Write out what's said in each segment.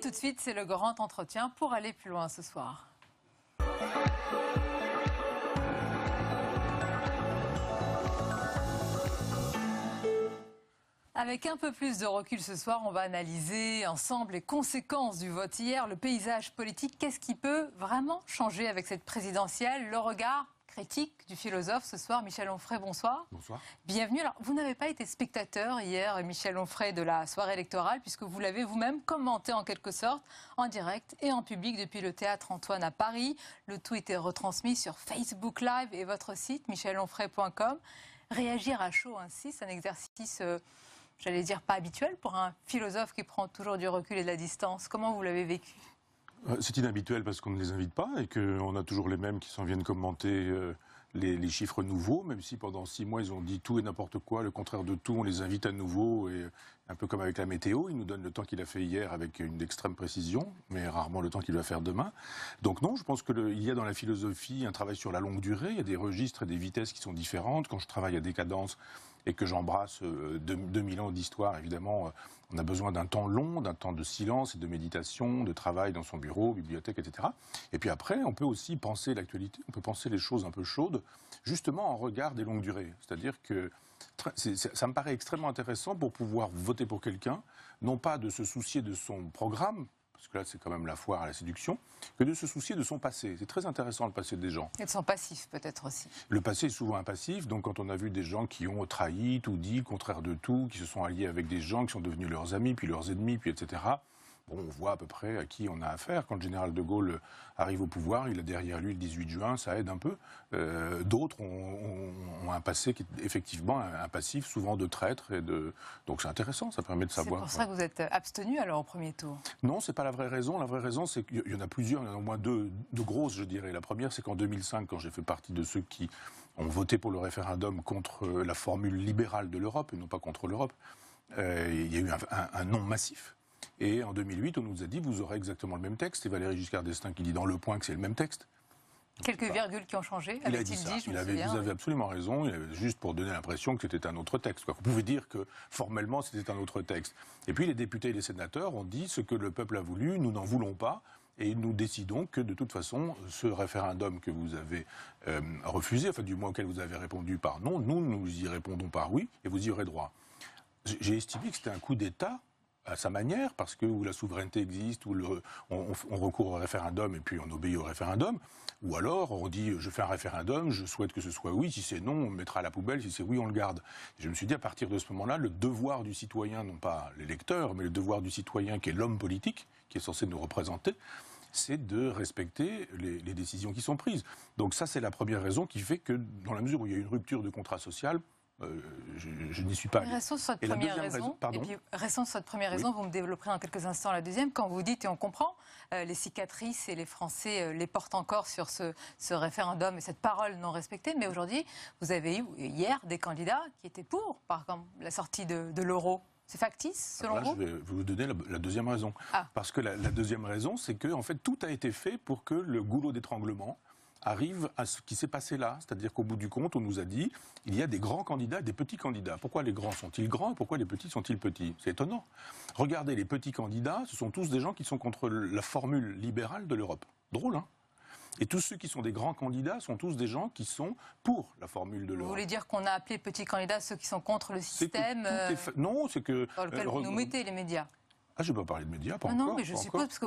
Et tout de suite, c'est le grand entretien pour aller plus loin ce soir. Avec un peu plus de recul ce soir, on va analyser ensemble les conséquences du vote hier, le paysage politique. Qu'est-ce qui peut vraiment changer avec cette présidentielle? Le regard critique du philosophe ce soir, Michel Onfray, bonsoir. Bonsoir. Bienvenue. Alors, vous n'avez pas été spectateur hier, Michel Onfray, de la soirée électorale, puisque vous l'avez vous-même commenté en quelque sorte, en direct et en public depuis le Théâtre Antoine à Paris. Le tout était retransmis sur Facebook Live et votre site, michelonfray.com. Réagir à chaud ainsi, c'est un exercice, j'allais dire, pas habituel pour un philosophe qui prend toujours du recul et de la distance. Comment vous l'avez vécu ? C'est inhabituel parce qu'on ne les invite pas et qu'on a toujours les mêmes qui s'en viennent commenter les chiffres nouveaux, même si pendant 6 mois ils ont dit tout et n'importe quoi, le contraire de tout, on les invite à nouveau, et un peu comme avec la météo, il nous donne le temps qu'il a fait hier avec une extrême précision, mais rarement le temps qu'il va faire demain. Donc non, je pense qu'il y a dans la philosophie un travail sur la longue durée, il y a des registres et des vitesses qui sont différentes. Quand je travaille à Décadence et que j'embrasse 2000 ans d'histoire, évidemment, on a besoin d'un temps long, d'un temps de silence et de méditation, de travail dans son bureau, bibliothèque, etc. Et puis après, on peut aussi penser l'actualité, on peut penser les choses un peu chaudes, justement en regard des longues durées. C'est-à-dire que ça me paraît extrêmement intéressant pour pouvoir voter pour quelqu'un, non pas de se soucier de son programme, parce que là c'est quand même la foire à la séduction, que de se soucier de son passé. C'est très intéressant le passé des gens. Et de son passif peut-être aussi. Le passé est souvent un passif, donc quand on a vu des gens qui ont trahi, tout dit, contraire de tout, qui se sont alliés avec des gens qui sont devenus leurs amis, puis leurs ennemis, puis etc., bon, on voit à peu près à qui on a affaire. Quand le général de Gaulle arrive au pouvoir, il a derrière lui le 18 juin, ça aide un peu. D'autres ont un passé qui est effectivement un passif, souvent de traître. Donc c'est intéressant, ça permet de savoir. C'est pour ça que vous êtes abstenu alors au premier tour? Non, c'est pas la vraie raison. La vraie raison, c'est qu'il y en a plusieurs, il y en a au moins deux grosses, je dirais. La première, c'est qu'en 2005, quand j'ai fait partie de ceux qui ont voté pour le référendum contre la formule libérale de l'Europe, et non pas contre l'Europe, il y a eu un non massif. Et en 2008, on nous a dit, vous aurez exactement le même texte. Et Valéry Giscard d'Estaing qui dit dans Le Point que c'est le même texte. Quelques virgules qui ont changé, avait-il dit, je me souviens. Vous avez absolument raison, il avait juste pour donner l'impression que c'était un autre texte. Vous pouvez dire que formellement c'était un autre texte. Et puis les députés et les sénateurs ont dit ce que le peuple a voulu, nous n'en voulons pas. Et nous décidons que de toute façon, ce référendum que vous avez refusé, enfin du moins auquel vous avez répondu par non, nous y répondons par oui, et vous y aurez droit. J'ai estimé que c'était un coup d'État à sa manière, parce que où la souveraineté existe, où on recourt au référendum et puis on obéit au référendum, ou alors on dit je fais un référendum, je souhaite que ce soit oui, si c'est non, on le mettra à la poubelle, si c'est oui, on le garde. Et je me suis dit à partir de ce moment-là, le devoir du citoyen, non pas l'électeur, mais le devoir du citoyen qui est l'homme politique, qui est censé nous représenter, c'est de respecter les décisions qui sont prises. Donc ça, c'est la première raison qui fait que, dans la mesure où il y a une rupture de contrat social, je n'y suis pas allé. Restons sur cette première raison. Et puis, restons sur cette première raison, vous me développerez en quelques instants la deuxième. Quand vous dites, et on comprend, les cicatrices et les Français les portent encore sur ce référendum et cette parole non respectée. Mais aujourd'hui, vous avez eu hier des candidats qui étaient pour, par exemple, la sortie de l'euro. C'est factice, selon vous? Je vais vous donner la deuxième raison. Parce que la deuxième raison, c'est que en fait, tout a été fait pour que le goulot d'étranglement arrive à ce qui s'est passé là. C'est-à-dire qu'au bout du compte, on nous a dit il y a des grands candidats et des petits candidats. Pourquoi les grands sont-ils grands et pourquoi les petits sont-ils petits? C'est étonnant. Regardez, les petits candidats, ce sont tous des gens qui sont contre la formule libérale de l'Europe. Drôle, hein? Et tous ceux qui sont des grands candidats sont tous des gens qui sont pour la formule de l'Europe. Vous voulez dire qu'on a appelé petits candidats ceux qui sont contre le système Non, c'est que... Dans lequel vous nous mettez les médias. Ah, je ne vais pas parler de médias, pas encore. Non, mais je suppose parce que...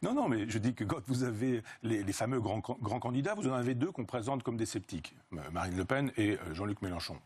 non, mais je dis que quand vous avez les fameux grands candidats, vous en avez deux qu'on présente comme des sceptiques. Marine Le Pen et Jean-Luc Mélenchon.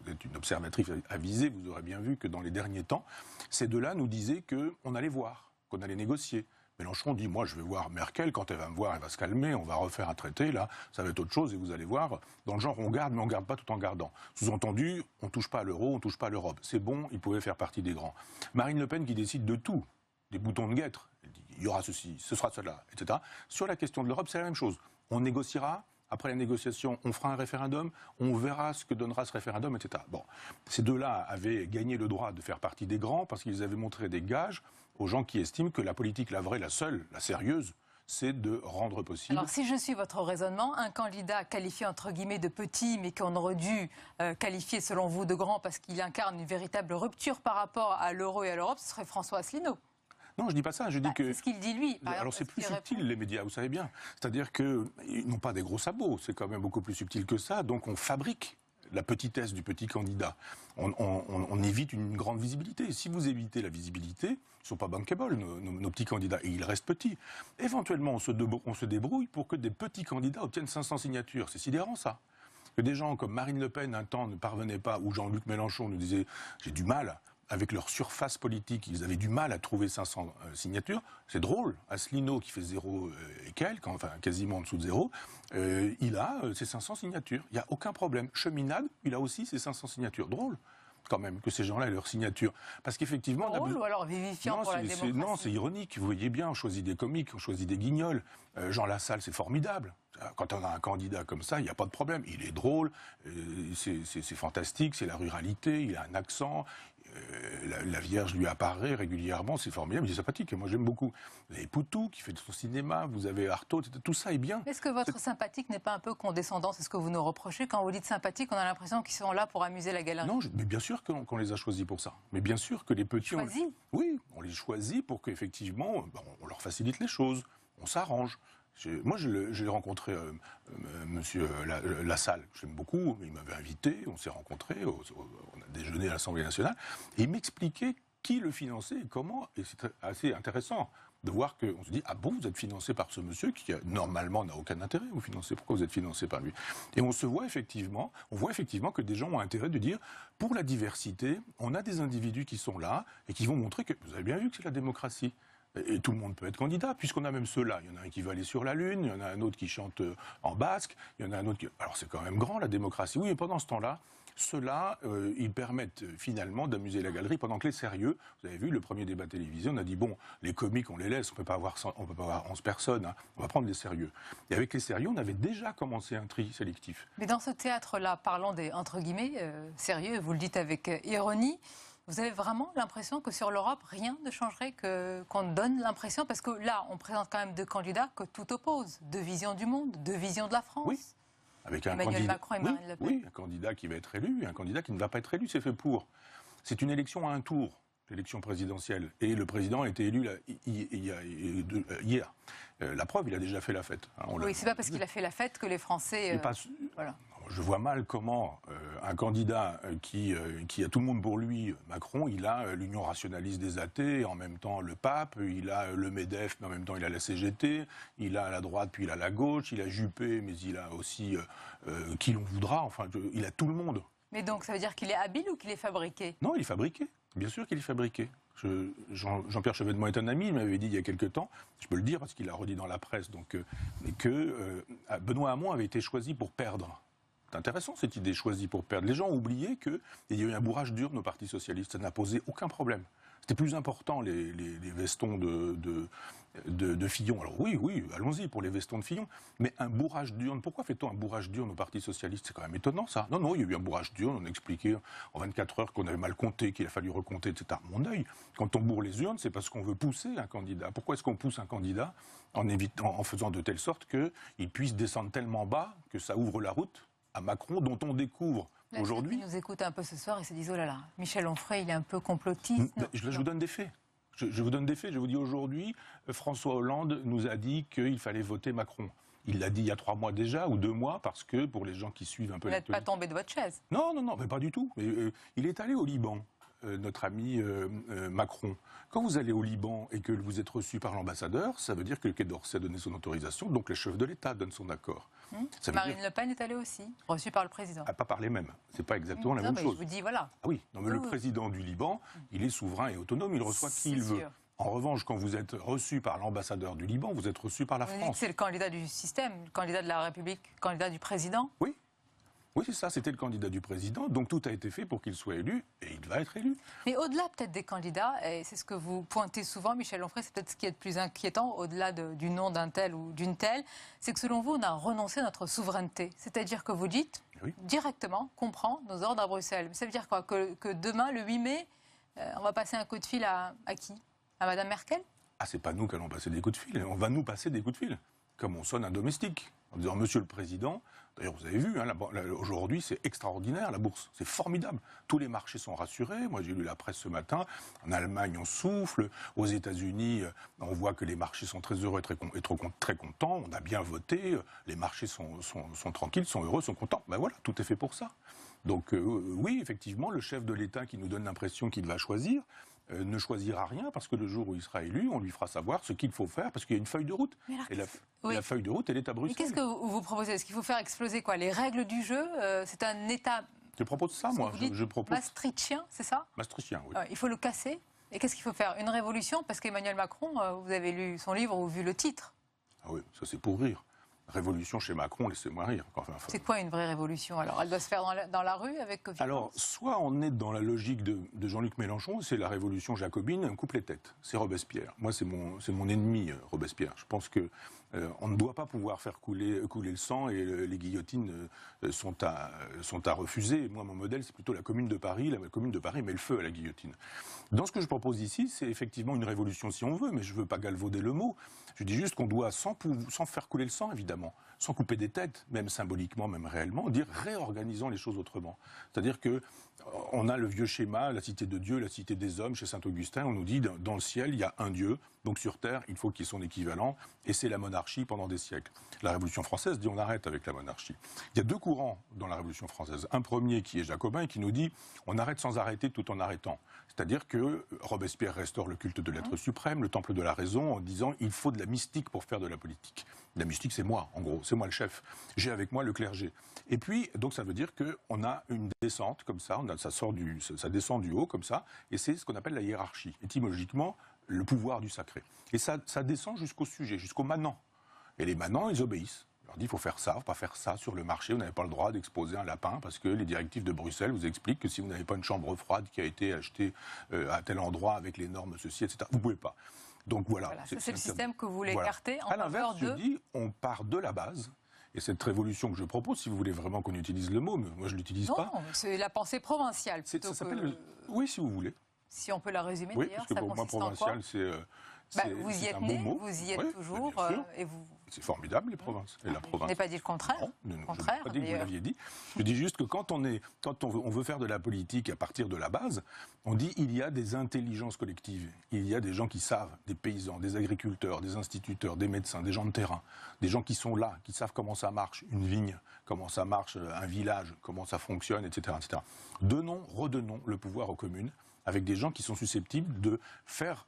Vous êtes une observatrice avisée, vous aurez bien vu que dans les derniers temps, ces deux-là nous disaient qu'on allait voir, qu'on allait négocier. Mélenchon dit, moi je vais voir Merkel, quand elle va me voir, elle va se calmer, on va refaire un traité, là, ça va être autre chose, et vous allez voir, dans le genre, on garde, mais on ne garde pas tout en gardant. Sous-entendu, on ne touche pas à l'euro, on ne touche pas à l'Europe. C'est bon, il pouvait faire partie des grands. Marine Le Pen qui décide de tout, des boutons de guêtre, elle dit, il y aura ceci, ce sera cela, etc. Sur la question de l'Europe, c'est la même chose. On négociera, après la négociation, on fera un référendum, on verra ce que donnera ce référendum, etc. Bon, ces deux-là avaient gagné le droit de faire partie des grands parce qu'ils avaient montré des gages aux gens qui estiment que la politique, la vraie, la seule, la sérieuse, c'est de rendre possible... Alors si je suis votre raisonnement, un candidat qualifié entre guillemets de petit, mais qu'on aurait dû qualifier selon vous de grand parce qu'il incarne une véritable rupture par rapport à l'euro et à l'Europe, ce serait François Asselineau. Non, je dis pas ça, je dis que... C'est ce qu'il dit lui. Alors c'est plus subtil, les médias, vous savez bien. C'est-à-dire qu'ils n'ont pas des gros sabots, c'est quand même beaucoup plus subtil que ça, donc on fabrique la petitesse du petit candidat. On évite une grande visibilité. Si vous évitez la visibilité, ils ne sont pas bankable, nos petits candidats, et ils restent petits. Éventuellement, on se débrouille pour que des petits candidats obtiennent 500 signatures. C'est sidérant, ça. Que des gens comme Marine Le Pen, un temps, ne parvenaient pas, ou Jean-Luc Mélenchon nous disait « j'ai du mal ». Avec leur surface politique, ils avaient du mal à trouver 500 signatures. C'est drôle. Asselineau, qui fait 0 et quelques, enfin quasiment en dessous de 0, il a ses 500 signatures. Il n'y a aucun problème. Cheminade, il a aussi ses 500 signatures. Drôle, quand même, que ces gens-là aient leurs signatures. Parce qu'effectivement... Drôle ou alors vivifiant pour la démocratie? Non, c'est ironique. Vous voyez bien, on choisit des comiques, on choisit des guignols. Jean Lassalle, c'est formidable. Quand on a un candidat comme ça, il n'y a pas de problème. Il est drôle, c'est fantastique, c'est la ruralité, il a un accent... La Vierge lui apparaît régulièrement, c'est formidable, il est sympathique, moi j'aime beaucoup. Vous avez Poutou qui fait de son cinéma, vous avez Artaud, tout ça est bien. Est-ce que votre sympathique n'est pas un peu condescendant? C'est ce que vous nous reprochez. Quand vous dites sympathique, on a l'impression qu'ils sont là pour amuser la galerie. Non, mais bien sûr qu'on les a choisis pour ça. Mais bien sûr que les petits... Oui, on les choisit pour qu'effectivement, on leur facilite les choses, on s'arrange. Moi, j'ai rencontré Monsieur Lassalle, j'aime beaucoup, il m'avait invité, on s'est rencontrés, on a déjeuné à l'Assemblée nationale, et il m'expliquait qui le finançait et comment, et c'est assez intéressant de voir qu'on se dit, ah bon, vous êtes financé par ce monsieur qui, normalement, n'a aucun intérêt à vous financer, pourquoi vous êtes financé par lui? Et on voit effectivement que des gens ont intérêt de dire, pour la diversité, on a des individus qui sont là, et qui vont montrer que, vous avez bien vu que c'est la démocratie. Et tout le monde peut être candidat, puisqu'on a même ceux-là. Il y en a un qui va aller sur la Lune, il y en a un autre qui chante en basque, il y en a un autre qui... Alors c'est quand même grand, la démocratie. Oui, et pendant ce temps-là, ceux-là, ils permettent finalement d'amuser la galerie pendant que les sérieux, vous avez vu, le premier débat télévisé, on a dit, bon, les comiques, on les laisse, on peut pas avoir 11 personnes, hein, on va prendre les sérieux. Et avec les sérieux, on avait déjà commencé un tri sélectif. Mais dans ce théâtre-là, parlons des, entre guillemets, sérieux, vous le dites avec ironie, vous avez vraiment l'impression que sur l'Europe, rien ne changerait, qu'on donne l'impression, parce que là, on présente quand même deux candidats que tout oppose, deux visions du monde, deux visions de la France. Oui, avec un Emmanuel candidat, Macron et Marine Le Pen. Oui, un candidat qui va être élu et un candidat qui ne va pas être élu, c'est fait pour. C'est une élection à un tour, l'élection présidentielle, et le président a été élu hier. La preuve, il a déjà fait la fête. Hein, oui, c'est pas parce qu'il a fait la fête que les Français... Voilà. Je vois mal comment un candidat qui a tout le monde pour lui, Macron, il a l'Union rationaliste des athées, en même temps le pape, il a le MEDEF, mais en même temps il a la CGT, il a la droite, puis il a la gauche, il a Juppé, mais il a aussi qui l'on voudra, enfin, il a tout le monde. Mais donc ça veut dire qu'il est habile ou qu'il est fabriqué? Non, il est fabriqué. Bien sûr qu'il est fabriqué. Jean-Pierre Chevènement est un ami, il m'avait dit il y a quelque temps, je peux le dire parce qu'il a redit dans la presse, donc, que Benoît Hamon avait été choisi pour perdre. C'est intéressant cette idée, choisie pour perdre. Les gens ont oublié qu'il y a eu un bourrage d'urne au Parti socialiste, ça n'a posé aucun problème. C'était plus important les vestons de Fillon. Alors oui, allons-y pour les vestons de Fillon. Mais un bourrage d'urne, pourquoi fait-on un bourrage d'urne au Parti socialiste? C'est quand même étonnant ça. Non, il y a eu un bourrage d'urne, on a expliqué en 24 heures qu'on avait mal compté, qu'il a fallu recompter, etc. Mon œil, quand on bourre les urnes, c'est parce qu'on veut pousser un candidat. Pourquoi est-ce qu'on pousse un candidat en faisant de telle sorte qu'il puisse descendre tellement bas que ça ouvre la route à Macron, dont on découvre aujourd'hui... Ils nous écoutent un peu ce soir et se disent, oh là là, Michel Onfray, il est un peu complotiste. Je vous donne des faits. Je vous donne des faits. Je vous dis aujourd'hui, François Hollande nous a dit qu'il fallait voter Macron. Il l'a dit il y a 3 mois déjà, ou 2 mois, parce que pour les gens qui suivent un peu l'actualité... Vous n'êtes pas tombé de votre chaise? Non, mais pas du tout. Mais, il est allé au Liban, notre ami Macron. Quand vous allez au Liban et que vous êtes reçu par l'ambassadeur, ça veut dire que le Quai d'Orsay a donné son autorisation, donc le chef de l'État donne son accord. Marine Le Pen est allée aussi, reçue par le président. Pas par les mêmes. C'est pas exactement la même chose. Je vous dis, voilà. Ah oui, non, mais le président du Liban, il est souverain et autonome, il reçoit qui il veut. En revanche, quand vous êtes reçu par l'ambassadeur du Liban, vous êtes reçu par la France. C'est le candidat du système, le candidat de la République, le candidat du président. Oui. Oui, c'est ça, c'était le candidat du président, donc tout a été fait pour qu'il soit élu, et il va être élu. Mais au-delà peut-être des candidats, et c'est ce que vous pointez souvent, Michel Onfray, c'est peut-être ce qui est le plus inquiétant, au-delà du nom d'un tel ou d'une telle, c'est que selon vous, on a renoncé à notre souveraineté. C'est-à-dire que vous dites, directement, qu'on prend nos ordres à Bruxelles. Ça veut dire quoi? Que demain, le 8 mai, on va passer un coup de fil à qui? À Madame Merkel? Ah, c'est pas nous qui allons passer des coups de fil, on va nous passer des coups de fil, comme on sonne un domestique. en disant « Monsieur le Président », d'ailleurs vous avez vu, hein, aujourd'hui c'est extraordinaire la bourse, c'est formidable. Tous les marchés sont rassurés, moi j'ai lu la presse ce matin, en Allemagne on souffle, aux États-Unis on voit que les marchés sont très heureux et très contents, on a bien voté, les marchés sont tranquilles, sont heureux, sont contents. Ben voilà, tout est fait pour ça. Donc oui, effectivement, le chef de l'État qui nous donne l'impression qu'il va choisir, ne choisira rien parce que le jour où il sera élu, on lui fera savoir ce qu'il faut faire parce qu'il y a une feuille de route. Et la feuille de route, elle est à Bruxelles. Qu'est-ce que vous proposez? Est-ce qu'il faut faire exploser quoi? Les règles du jeu? C'est un État... Je propose ça, moi. Je propose... Maastrichtien, c'est ça? Maastrichtien, oui. Il faut le casser. Et qu'est-ce qu'il faut faire? Une révolution? Parce qu'Emmanuel Macron, vous avez lu son livre ou vu le titre? Ah oui, ça c'est pour rire. Révolution chez Macron, laissez-moi rire. Enfin, c'est quoi une vraie révolution? Alors, elle doit se faire dans la rue avec violence? Alors, soit on est dans la logique de Jean-Luc Mélenchon, c'est la révolution jacobine, on coupe les têtes. C'est Robespierre. Moi, c'est mon ennemi, Robespierre. Je pense que on ne doit pas pouvoir faire couler le sang et les guillotines sont à refuser. Moi, mon modèle, c'est plutôt la Commune de Paris. La Commune de Paris met le feu à la guillotine. Dans ce que je propose ici, c'est effectivement une révolution si on veut, mais je ne veux pas galvauder le mot. Je dis juste qu'on doit, sans faire couler le sang, évidemment, sans couper des têtes, même symboliquement, même réellement, dire réorganisons les choses autrement. C'est-à-dire que on a le vieux schéma, la cité de Dieu, la cité des hommes, chez Saint-Augustin, on nous dit dans le ciel, il y a un Dieu, donc sur terre, il faut qu'il y ait son équivalent, et c'est la monarchie pendant des siècles. La Révolution française dit on arrête avec la monarchie. Il y a deux courants dans la Révolution française. Un premier qui est jacobin et qui nous dit on arrête sans arrêter tout en arrêtant. C'est-à-dire que Robespierre restaure le culte de l'être suprême, le temple de la raison, en disant il faut de la mystique pour faire de la politique. La mystique, c'est moi, en gros, c'est moi le chef. J'ai avec moi le clergé. Et puis, donc ça veut dire qu'on a une descente comme ça, ça descend du haut comme ça, et c'est ce qu'on appelle la hiérarchie. Étymologiquement, le pouvoir du sacré. Et ça descend jusqu'au sujet, jusqu'aux manants. Et les manants, ils obéissent. On leur dit, il faut faire ça, pas faire ça sur le marché, vous n'avez pas le droit d'exposer un lapin, parce que les directives de Bruxelles vous expliquent que si vous n'avez pas une chambre froide qui a été achetée à tel endroit avec les normes ceci, etc., vous ne pouvez pas. Donc voilà. C'est le système que vous voulez écarter en faveur de... À l'inverse, je dis, on part de la base. Et cette révolution que je propose, si vous voulez vraiment qu'on utilise le mot, mais moi je ne l'utilise pas. Non, c'est la pensée provinciale plutôt ça s'appelle Oui, si vous voulez. Si on peut la résumer oui, d'ailleurs, parce que pour moi, provincial, vous y êtes né, vous y êtes toujours, et vous... C'est formidable, les provinces. Et la province. Je n'ai pas dit le contraire. Non, je n'ai pas dit que vous l'aviez dit. Je dis juste que quand on veut faire de la politique à partir de la base, on dit il y a des intelligences collectives. Il y a des gens qui savent, des paysans, des agriculteurs, des instituteurs, des médecins, des gens de terrain, des gens qui sont là, qui savent comment ça marche, une vigne, comment ça marche, un village, comment ça fonctionne, etc., etc. Redonnons le pouvoir aux communes avec des gens qui sont susceptibles de faire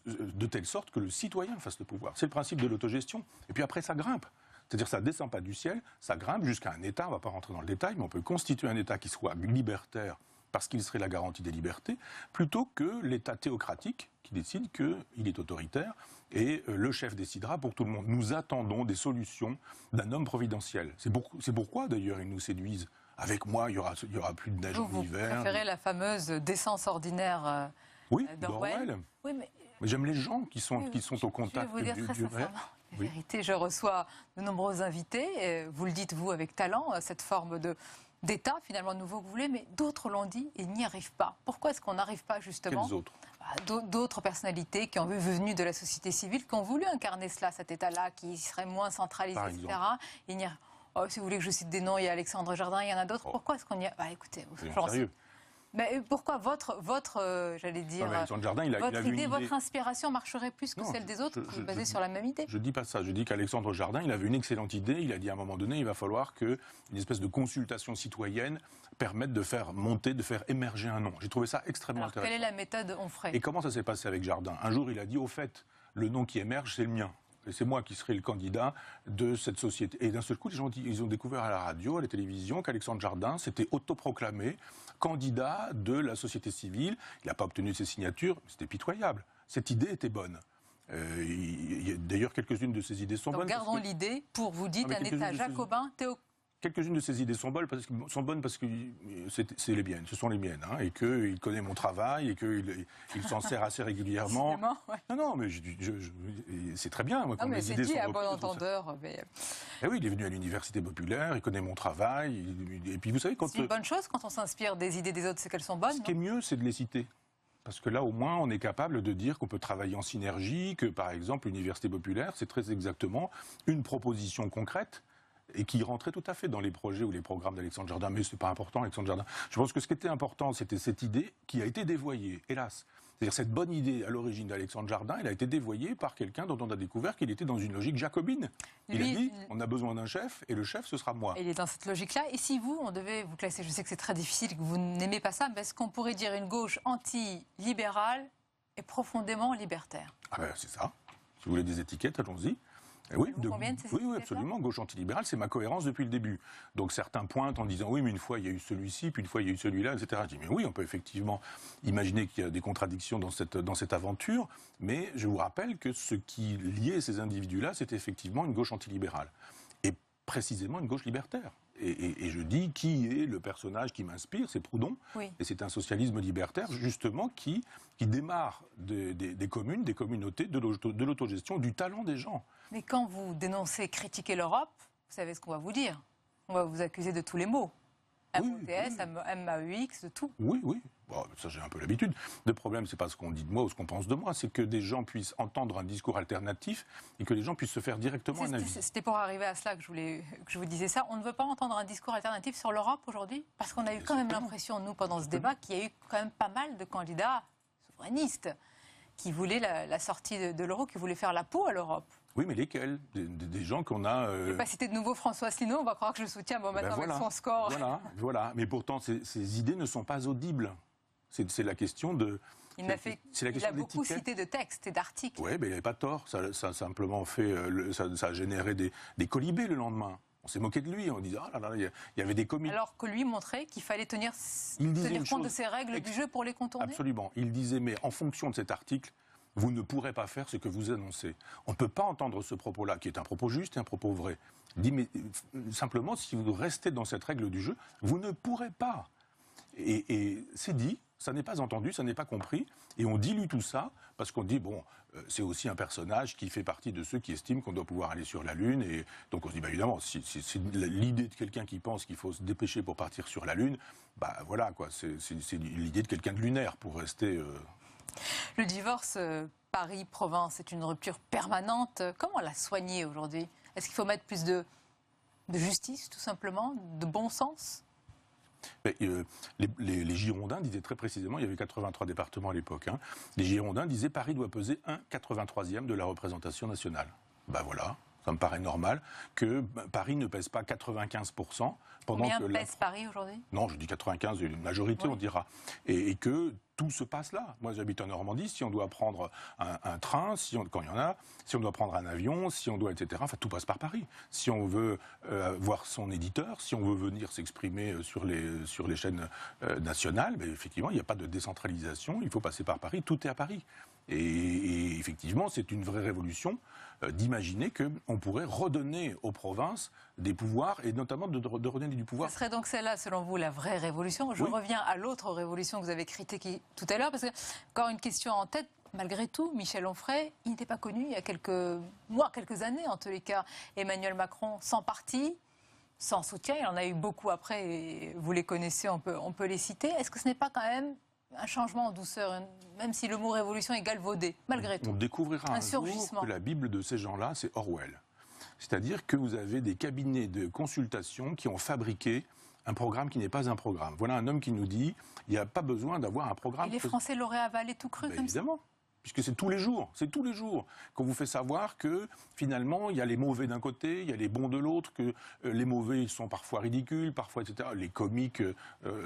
de telle sorte que le citoyen fasse le pouvoir. C'est le principe de l'autogestion. Et puis après, ça grimpe. C'est-à-dire ça ne descend pas du ciel, ça grimpe jusqu'à un État, on ne va pas rentrer dans le détail, mais on peut constituer un État qui soit libertaire parce qu'il serait la garantie des libertés, plutôt que l'État théocratique qui décide qu'il est autoritaire et le chef décidera pour tout le monde. Nous attendons des solutions d'un homme providentiel. C'est pourquoi d'ailleurs ils nous séduisent. Avec moi, il y aura plus de neige en hiver. Vous préférez la fameuse décence ordinaire d'Orwell. Oui, mais j'aime les gens qui sont au contact du réel. Je vais vous dire très sincèrement, la vérité, je reçois de nombreux invités, vous le dites vous avec talent, cette forme d'État finalement nouveau que vous voulez, mais d'autres l'ont dit et n'y arrivent pas. Pourquoi est-ce qu'on n'arrive pas justement? Quels autres? D'autres personnalités qui ont venues de la société civile, qui ont voulu incarner cela, cet État-là, qui serait moins centralisé, etc. Et si vous voulez que je cite des noms, il y a Alexandre Jardin, il y en a d'autres. Pourquoi est-ce qu'on y a... écoutez, sérieux. Mais pourquoi j'allais dire, votre idée, votre inspiration marcherait plus que celle des autres, basée sur la même idée? Je ne dis pas ça. Je dis qu'Alexandre Jardin, il avait une excellente idée. Il a dit à un moment donné, il va falloir qu'une espèce de consultation citoyenne permette de faire monter, de faire émerger un nom. J'ai trouvé ça extrêmement intéressant. Quelle est la méthode Onfray? Et comment ça s'est passé avec Jardin? Un jour, il a dit, au fait, le nom qui émerge, c'est le mien. Et c'est moi qui serai le candidat de cette société. Et d'un seul coup, les gens ils ont découvert à la radio, à la télévision, qu'Alexandre Jardin s'était autoproclamé candidat de la société civile. Il n'a pas obtenu ses signatures, mais c'était pitoyable. Cette idée était bonne. D'ailleurs, quelques-unes de ces idées sont bonnes. Gardons l'idée pour, vous dites, un État jacobin, Quelques-unes de ces idées sont bonnes parce que c'est les miennes, ce sont les miennes, hein, et qu'il connaît mon travail et qu'il s'en sert assez régulièrement. Non, mais c'est très bien. Moi, quand mes idées sont à bon entendeur. Eh oui, il est venu à l'université populaire, il connaît mon travail, et puis vous savez quand... C'est une bonne chose quand on s'inspire des idées des autres, c'est qu'elles sont bonnes. Ce qui est mieux, c'est de les citer. Parce que là, au moins, on est capable de dire qu'on peut travailler en synergie, que par exemple, l'université populaire, c'est très exactement une proposition concrète et qui rentrait tout à fait dans les projets ou les programmes d'Alexandre Jardin, mais ce n'est pas important, Alexandre Jardin. Je pense que ce qui était important, c'était cette idée qui a été dévoyée, hélas. C'est-à-dire cette bonne idée à l'origine d'Alexandre Jardin, elle a été dévoyée par quelqu'un dont on a découvert qu'il était dans une logique jacobine. Il a dit, on a besoin d'un chef, et le chef, ce sera moi. Il est dans cette logique-là. Et si vous, on devait vous classer, je sais que c'est très difficile, que vous n'aimez pas ça, mais est-ce qu'on pourrait dire une gauche anti-libérale et profondément libertaire? Ah ben, c'est ça. Si vous voulez des étiquettes, allons-y. Oui, oui, absolument. Gauche antilibérale, c'est ma cohérence depuis le début. Donc certains pointent en disant oui, mais une fois il y a eu celui-ci, puis une fois il y a eu celui-là, etc. Je dis mais oui, on peut effectivement imaginer qu'il y a des contradictions dans cette aventure, mais je vous rappelle que ce qui liait ces individus-là, c'était effectivement une gauche antilibérale. Et précisément une gauche libertaire. Et je dis qui est le personnage qui m'inspire, c'est Proudhon. Oui. Et c'est un socialisme libertaire, justement, qui démarre des communes, des communautés, de l'autogestion, du talent des gens. Mais quand vous dénoncez, critiquez l'Europe, vous savez ce qu'on va vous dire. On va vous accuser de tous les maux. MOTS, MAEX, de tout. Oui, oui. Bon, ça, j'ai un peu l'habitude. Le problème, c'est pas ce qu'on dit de moi ou ce qu'on pense de moi, c'est que des gens puissent entendre un discours alternatif et que les gens puissent se faire directement un avis. C'était pour arriver à cela que je vous disais ça. On ne veut pas entendre un discours alternatif sur l'Europe aujourd'hui? Parce qu'on a eu quand même l'impression, nous, pendant ce débat, qu'il y a eu quand même pas mal de candidats souverainistes qui voulaient la sortie de l'euro, qui voulaient faire la peau à l'Europe. Oui, mais lesquels? Des gens qu'on a... Je ne vais pas citer de nouveau François Asselineau, on va croire que je le soutiens maintenant voilà, avec son score. Voilà. Mais pourtant, ces idées ne sont pas audibles. C'est la question de... Il a beaucoup cité de textes et d'articles. Oui, mais il n'avait pas tort. Ça a simplement fait... ça a généré des colibés le lendemain. On s'est moqué de lui en disant ah là là, il y avait des comiques. Alors que lui montrait qu'il fallait tenir compte de ces règles du jeu pour les contourner. Absolument. Il disait mais en fonction de cet article, vous ne pourrez pas faire ce que vous annoncez. On ne peut pas entendre ce propos-là, qui est un propos juste et un propos vrai. Il dit mais simplement si vous restez dans cette règle du jeu, vous ne pourrez pas. Et c'est dit. Ça n'est pas entendu, ça n'est pas compris, et on dilue tout ça parce qu'on dit bon, c'est aussi un personnage qui fait partie de ceux qui estiment qu'on doit pouvoir aller sur la Lune, et donc on se dit bah évidemment, si c'est l'idée de quelqu'un qui pense qu'il faut se dépêcher pour partir sur la Lune, bah voilà quoi, c'est l'idée de quelqu'un de lunaire pour rester. Le divorce Paris-Province est une rupture permanente. Comment la soigner aujourd'hui? Est-ce qu'il faut mettre plus de justice, tout simplement, de bon sens? Les Girondins disaient très précisément, il y avait 83 départements à l'époque, hein, les Girondins disaient Paris doit peser 1/83e de la représentation nationale. Ben voilà, ça me paraît normal que Paris ne pèse pas 95%. Combien pèse Paris aujourd'hui? Non, je dis 95, une majorité, oui. On dira. Et que tout se passe là. Moi, j'habite en Normandie. Si on doit prendre un train, quand il y en a, si on doit prendre un avion, si on doit, etc., enfin, tout passe par Paris. Si on veut voir son éditeur, si on veut venir s'exprimer sur les chaînes nationales, ben, effectivement, il n'y a pas de décentralisation. Il faut passer par Paris. Tout est à Paris. Et effectivement, c'est une vraie révolution d'imaginer qu'on pourrait redonner aux provinces des pouvoirs, et notamment de redonner du pouvoir. Ce serait donc celle-là, selon vous, la vraie révolution? Je reviens à l'autre révolution que vous avez critiquée tout à l'heure, parce que, encore une question en tête, malgré tout, Michel Onfray, il n'était pas connu il y a quelques mois, quelques années en tous les cas. Emmanuel Macron, sans parti, sans soutien, il en a eu beaucoup après, et vous les connaissez, on peut les citer. Est-ce que ce n'est pas quand même un changement en douceur, même si le mot révolution est galvaudé, malgré tout? On découvrira un jour que la Bible de ces gens-là, c'est Orwell. C'est-à-dire que vous avez des cabinets de consultation qui ont fabriqué un programme qui n'est pas un programme. Voilà un homme qui nous dit il n'y a pas besoin d'avoir un programme. Et les Français l'auraient avalé tout cru comme évidemment. Puisque c'est tous les jours qu'on vous fait savoir que finalement il y a les mauvais d'un côté, il y a les bons de l'autre, que les mauvais ils sont parfois ridicules, parfois etc. Les comiques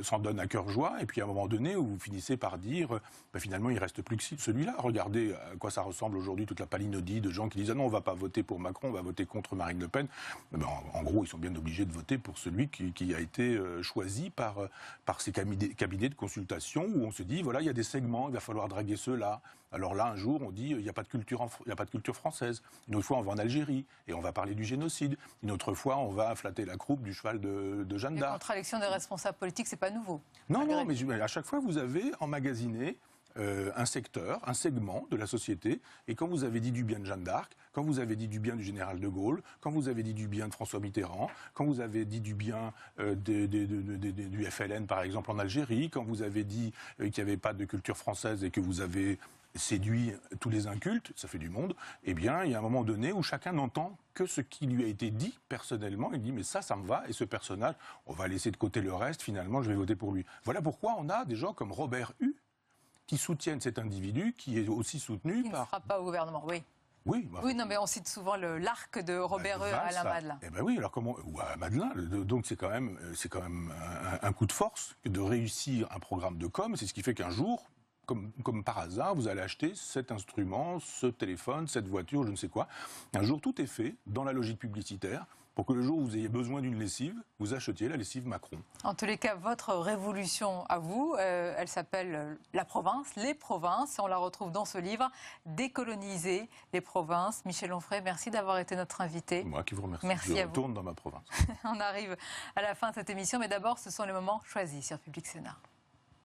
s'en donnent à cœur joie, et puis à un moment donné où vous finissez par dire finalement il reste plus que celui-là. Regardez à quoi ça ressemble aujourd'hui toute la palinodie de gens qui disent ah non on va pas voter pour Macron, on va voter contre Marine Le Pen. En gros ils sont bien obligés de voter pour celui qui a été choisi par ces cabinets de consultation où on se dit voilà il y a des segments, il va falloir draguer ceux-là. Alors là, un jour, on dit il n'y a pas de culture française. Une autre fois, on va en Algérie et on va parler du génocide. Une autre fois, on va flatter la croupe du cheval de Jeanne d'Arc. La contradiction des responsables politiques, c'est pas nouveau. Non, mais à chaque fois, vous avez emmagasiné un secteur, un segment de la société. Et quand vous avez dit du bien de Jeanne d'Arc, quand vous avez dit du bien du général de Gaulle, quand vous avez dit du bien de François Mitterrand, quand vous avez dit du bien du FLN, par exemple, en Algérie, quand vous avez dit qu'il n'y avait pas de culture française et que vous avez séduit tous les incultes, ça fait du monde, eh bien, il y a un moment donné où chacun n'entend que ce qui lui a été dit personnellement. Il dit, mais ça me va, et ce personnage, on va laisser de côté le reste, finalement, je vais voter pour lui. Voilà pourquoi on a des gens comme Robert Hue qui soutiennent cet individu, qui est aussi soutenu par... Il par... ne sera pas au gouvernement, oui. Oui, oui, non, mais on cite souvent l'arc de Robert Hue à Alain Madelin. Eh ben oui, alors comment, ou à Madelin, donc c'est quand même un coup de force de réussir un programme de com. C'est ce qui fait qu'un jour, comme par hasard, vous allez acheter cet instrument, ce téléphone, cette voiture, je ne sais quoi. Un jour, tout est fait dans la logique publicitaire pour que le jour où vous ayez besoin d'une lessive, vous achetiez la lessive Macron. En tous les cas, votre révolution à vous, elle s'appelle La Province, les provinces, et on la retrouve dans ce livre, Décoloniser les provinces. Michel Onfray, merci d'avoir été notre invité. Moi qui vous remercie. Merci je retourne dans ma province. On arrive à la fin de cette émission, mais d'abord, ce sont les moments choisis sur Public Sénat.